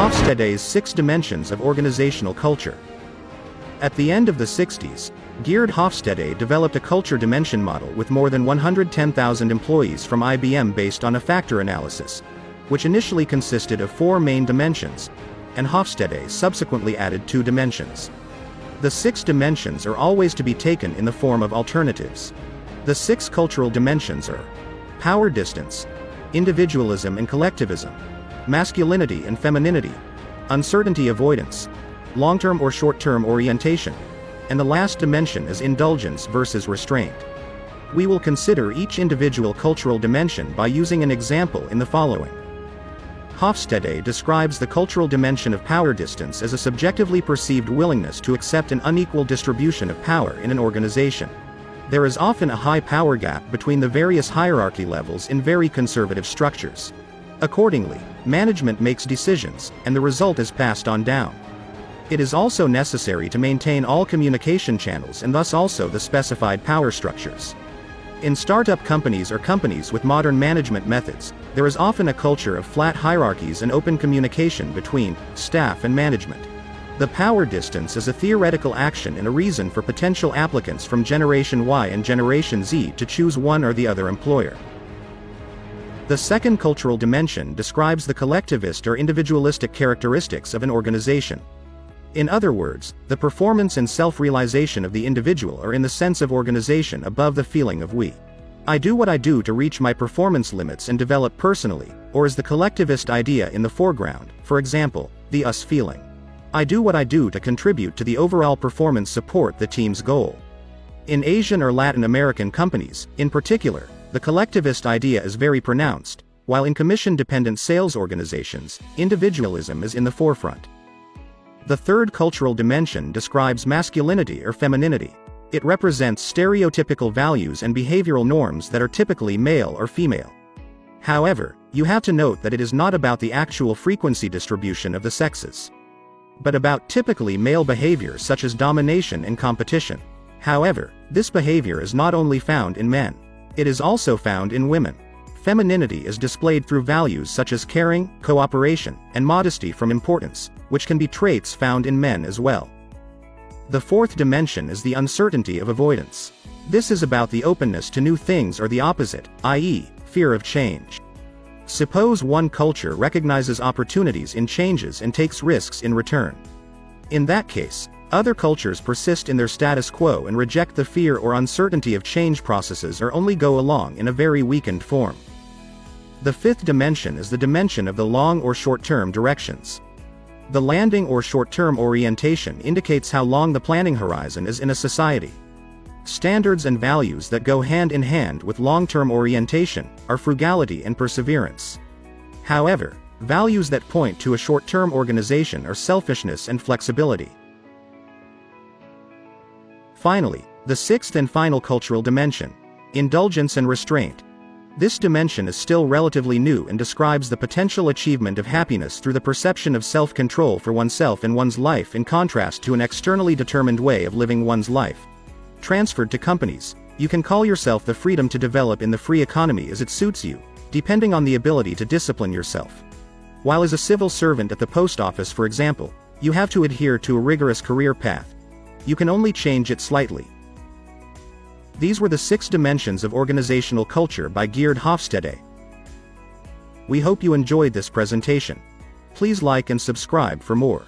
Hofstede's 6 Dimensions of Organizational Culture. At the end of the 60s, Geert Hofstede developed a culture dimension model with more than 110,000 employees from IBM based on a factor analysis, which initially consisted of 4 main dimensions, and Hofstede subsequently added 2 dimensions. The 6 dimensions are always to be taken in the form of alternatives. The 6 cultural dimensions are power distance, individualism and collectivism, masculinity and femininity, uncertainty avoidance, long-term or short-term orientation, and the last dimension is indulgence versus restraint. We will consider each individual cultural dimension by using an example in the following. Hofstede describes the cultural dimension of power distance as a subjectively perceived willingness to accept an unequal distribution of power in an organization. There is often a high power gap between the various hierarchy levels in very conservative structures. Accordingly, management makes decisions, and the result is passed on down. It is also necessary to maintain all communication channels and thus also the specified power structures. In startup companies or companies with modern management methods, there is often a culture of flat hierarchies and open communication between staff and management. The power distance is a theoretical action and a reason for potential applicants from Generation Y and Generation Z to choose one or the other employer. The second cultural dimension describes the collectivist or individualistic characteristics of an organization. In other words, the performance and self-realization of the individual are in the sense of organization above the feeling of we. I do what I do to reach my performance limits and develop personally, or is the collectivist idea in the foreground, for example, the us feeling. I do what I do to contribute to the overall performance support the team's goal. In Asian or Latin American companies, in particular, the collectivist idea is very pronounced, while in commission-dependent sales organizations, individualism is in the forefront. The third cultural dimension describes masculinity or femininity. It represents stereotypical values and behavioral norms that are typically male or female. However, you have to note that it is not about the actual frequency distribution of the sexes, but about typically male behavior such as domination and competition. However, this behavior is not only found in men. It is also found in women. Femininity is displayed through values such as caring, cooperation, and modesty from importance, which can be traits found in men as well. The fourth dimension is the uncertainty of avoidance. This is about the openness to new things or the opposite, i.e., fear of change. Suppose one culture recognizes opportunities in changes and takes risks in return. In that case, other cultures persist in their status quo and reject the fear or uncertainty of change processes or only go along in a very weakened form. The fifth dimension is the dimension of the long or short-term directions. The landing or short-term orientation indicates how long the planning horizon is in a society. Standards and values that go hand in hand with long-term orientation are frugality and perseverance. However, values that point to a short-term organization are selfishness and flexibility. Finally, the sixth and final cultural dimension, indulgence and restraint. This dimension is still relatively new and describes the potential achievement of happiness through the perception of self-control for oneself and one's life in contrast to an externally determined way of living one's life. Transferred to companies, you can call yourself the freedom to develop in the free economy as it suits you, depending on the ability to discipline yourself. While as a civil servant at the post office, for example, you have to adhere to a rigorous career path. You can only change it slightly. These were the 6 dimensions of organizational culture by Geert Hofstede. We hope you enjoyed this presentation. Please like and subscribe for more.